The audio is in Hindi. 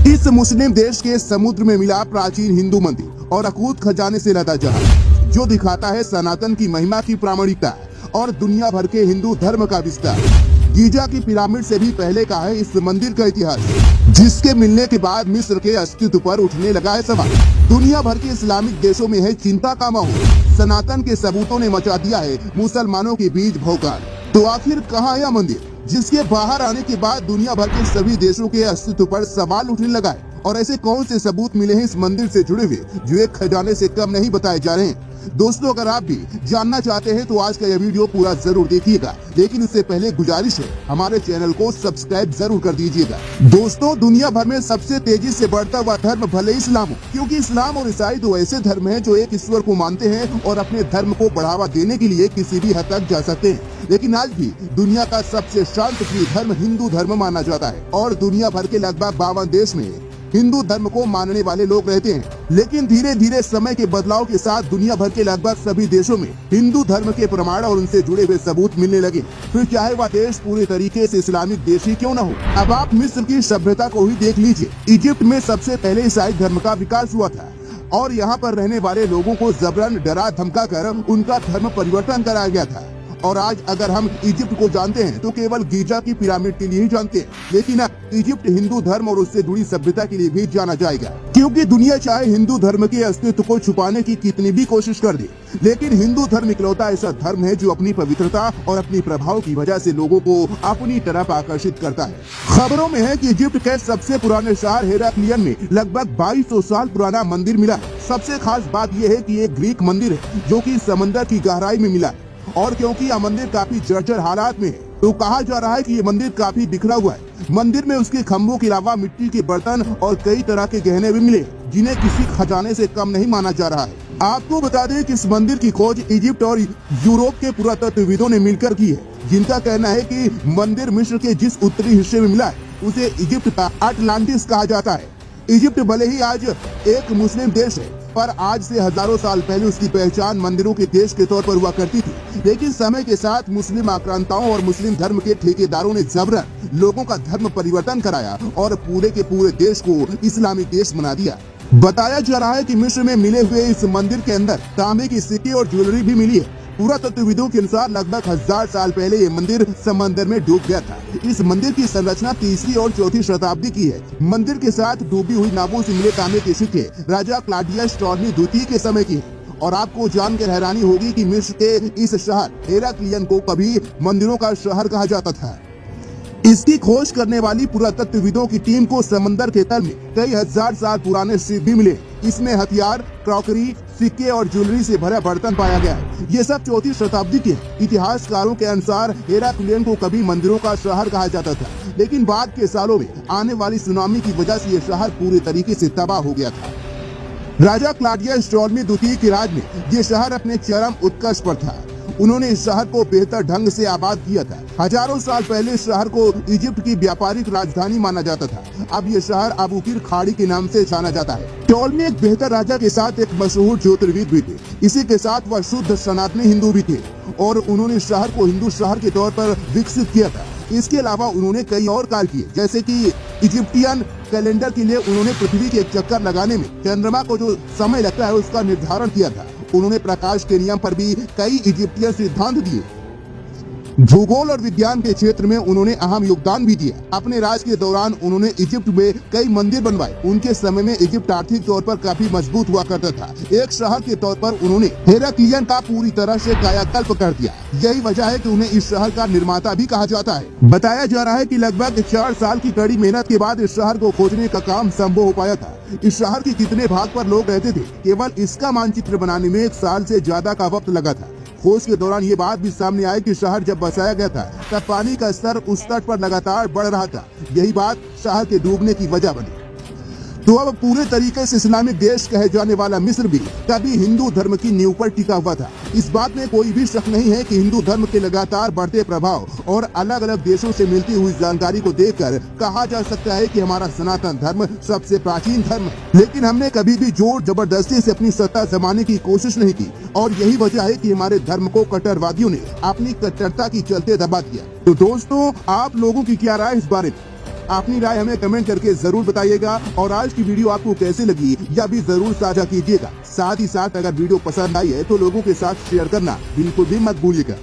इस मुस्लिम देश के समुद्र में मिला प्राचीन हिंदू मंदिर और अकूत खजाने से लदा जहाज, जो दिखाता है सनातन की महिमा की प्रामाणिकता और दुनिया भर के हिंदू धर्म का विस्तार। गीजा की पिरामिड से भी पहले का है इस मंदिर का इतिहास, जिसके मिलने के बाद मिस्र के अस्तित्व पर उठने लगा है सवाल। दुनिया भर के इस्लामिक देशों में है चिंता का माहौल। सनातन के सबूतों ने मचा दिया है मुसलमानों के बीच भौकाल। तो आखिर कहाँ है यह मंदिर, जिसके बाहर आने के बाद दुनिया भर के सभी देशों के अस्तित्व पर सवाल उठने लगा है? और ऐसे कौन से सबूत मिले हैं इस मंदिर से जुड़े हुए, जो एक खजाने से कम नहीं बताए जा रहे हैं? दोस्तों, अगर आप भी जानना चाहते हैं तो आज का यह वीडियो पूरा जरूर देखिएगा, लेकिन उससे पहले गुजारिश है हमारे चैनल को सब्सक्राइब जरूर कर दीजिएगा। दोस्तों, दुनिया भर में सबसे तेजी से बढ़ता हुआ धर्म भले इस्लाम हो, क्योंकि इस्लाम और ईसाई दो ऐसे धर्म हैं जो एक ईश्वर को मानते हैं और अपने धर्म को बढ़ावा देने के लिए किसी भी हद तक जा सकते हैं। लेकिन आज भी दुनिया का सबसे शांतिप्रिय धर्म हिंदू धर्म माना जाता है और दुनिया भर के लगभग 52 देश में हिंदू धर्म को मानने वाले लोग रहते हैं। लेकिन धीरे धीरे समय के बदलाव के साथ दुनिया भर के लगभग सभी देशों में हिंदू धर्म के प्रमाण और उनसे जुड़े हुए सबूत मिलने लगे, फिर चाहे वह देश पूरे तरीके से इस्लामिक देश ही क्यों न हो। अब आप मिस्र की सभ्यता को ही देख लीजिए। इजिप्ट में सबसे पहले ईसाई धर्म का विकास हुआ था और यहाँ पर रहने वाले लोगों को जबरन डरा धमका कर उनका धर्म परिवर्तन कराया गया था। और आज अगर हम इजिप्ट को जानते हैं तो केवल गीजा की पिरामिड के लिए ही जानते हैं, लेकिन अब इजिप्ट हिंदू धर्म और उससे जुड़ी सभ्यता के लिए भी जाना जाएगा, क्योंकि दुनिया चाहे हिंदू धर्म के अस्तित्व को छुपाने की कितनी भी कोशिश कर दे, लेकिन हिंदू धर्म इकलौता ऐसा धर्म है जो अपनी पवित्रता और अपनी प्रभाव की वजह से लोगों को अपनी तरफ आकर्षित करता है। खबरों में है कि इजिप्ट के सबसे पुराने शहर हेराक्लियन में लगभग 2200 साल पुराना मंदिर मिला है। सबसे खास बात यह है कि ये ग्रीक मंदिर है जो कि समंदर की गहराई में मिला है, और क्योंकि यह मंदिर काफी जर्जर हालात में है तो कहा जा रहा है कि ये मंदिर काफी बिखरा हुआ है। मंदिर में उसके खम्भों के अलावा मिट्टी के बर्तन और कई तरह के गहने भी मिले, जिन्हें किसी खजाने से कम नहीं माना जा रहा है। आपको बता दें कि इस मंदिर की खोज इजिप्ट और यूरोप के पुरातत्वविदों ने मिलकर की है, जिनका कहना है कि मंदिर मिस्र के जिस उत्तरी हिस्से में मिला है उसे इजिप्ट का अटलांटिस कहा जाता है। इजिप्ट भले ही आज एक मुस्लिम देश है, पर आज से हजारों साल पहले उसकी पहचान मंदिरों के देश के तौर पर हुआ करती थी। लेकिन समय के साथ मुस्लिम आक्रांताओं और मुस्लिम धर्म के ठेकेदारों ने जबरन लोगों का धर्म परिवर्तन कराया और पूरे के पूरे देश को इस्लामिक देश बना दिया। बताया जा रहा है कि मिस्र में मिले हुए इस मंदिर के अंदर तांबे की सिक्के और ज्वेलरी भी मिली है। पुरातत्वविदों के अनुसार लगभग 1000 साल पहले ये मंदिर समंदर में डूब गया था। इस मंदिर की संरचना 3वीं और 4वीं शताब्दी की है। मंदिर के साथ डूबी हुई नावों से मिले तांबे के सिक्के राजा क्लॉडियस टॉलेमी द्वितीय के समय की है। और आपको जानकर हैरानी होगी कि मिस्र के इस शहर हेराक्लियन को कभी मंदिरों का शहर कहा जाता था। इसकी खोज करने वाली पुरातत्वविदों की टीम को समंदर के तल में कई हजार साल पुराने शिव भी मिले। इसमें हथियार, क्रॉकरी, सिक्के और ज्वेलरी से भरा बर्तन पाया गया है। ये सब 4वीं शताब्दी के इतिहासकारों के अनुसार हेराक्लियन को कभी मंदिरों का शहर कहा जाता था, लेकिन बाद के सालों में आने वाली सुनामी की वजह से ये शहर पूरे तरीके से तबाह हो गया था। राजा क्लॉडियस टॉलेमी द्वितीय के राज में ये शहर अपने चरम उत्कर्ष पर था। उन्होंने इस शहर को बेहतर ढंग से आबाद किया था। हजारों साल पहले इस शहर को इजिप्ट की व्यापारिक राजधानी माना जाता था। अब ये शहर अबू किर खाड़ी के नाम से जाना जाता है। टॉलेमी एक बेहतर राजा के साथ एक मशहूर ज्योतिर्विद भी थे। इसी के साथ वह शुद्ध सनातनी हिंदू भी थे और उन्होंने इस शहर को हिंदू शहर के तौर पर विकसित किया था। इसके अलावा उन्होंने कई और कार्य किए, जैसे कि इजिप्टियन कैलेंडर के लिए उन्होंने पृथ्वी के एक चक्कर लगाने में चंद्रमा को जो समय लगता है उसका निर्धारण किया था। उन्होंने प्रकाश के नियम पर भी कई इजिप्टियन सिद्धांत दिए। भूगोल और विज्ञान के क्षेत्र में उन्होंने अहम योगदान भी दिया। अपने राज के दौरान उन्होंने इजिप्ट में कई मंदिर बनवाए। उनके समय में इजिप्ट आर्थिक तौर पर काफी मजबूत हुआ करता था। एक शहर के तौर पर उन्होंने हेराक्लियन का पूरी तरह से कायाकल्प कर दिया। यही वजह है कि उन्हें इस शहर का निर्माता भी कहा जाता है। बताया जा रहा है कि लगभग 4 साल की कड़ी मेहनत के बाद इस शहर को खोजने का काम संभव हो पाया था। इस शहर के कितने भाग पर लोग रहते थे, केवल इसका मानचित्र बनाने में 1 साल से ज्यादा का वक्त लगा था। खोज के दौरान ये बात भी सामने आई कि शहर जब बसाया गया था तब पानी का स्तर उस तट पर लगातार बढ़ रहा था। यही बात शहर के डूबने की वजह बनी। तो अब पूरे तरीके से इस्लामिक देश कहे जाने वाला मिस्र भी कभी हिंदू धर्म की नींव पर टिका हुआ था। इस बात में कोई भी शक नहीं है कि हिंदू धर्म के लगातार बढ़ते प्रभाव और अलग अलग देशों से मिलती हुई जानकारी को देखकर कहा जा सकता है कि हमारा सनातन धर्म सबसे प्राचीन धर्म है। लेकिन हमने कभी भी जोर जबरदस्ती से अपनी सत्ता जमाने की कोशिश नहीं की और यही वजह है कि हमारे धर्म को कट्टरवादियों ने अपनी कट्टरता की चलते दबा दिया। तो दोस्तों, आप लोगों की क्या राय इस बारे में? अपनी राय हमें कमेंट करके जरूर बताइएगा और आज की वीडियो आपको कैसे लगी यह भी जरूर साझा कीजिएगा। साथ ही साथ अगर वीडियो पसंद आई है तो लोगों के साथ शेयर करना बिल्कुल भी मत भूलिएगा।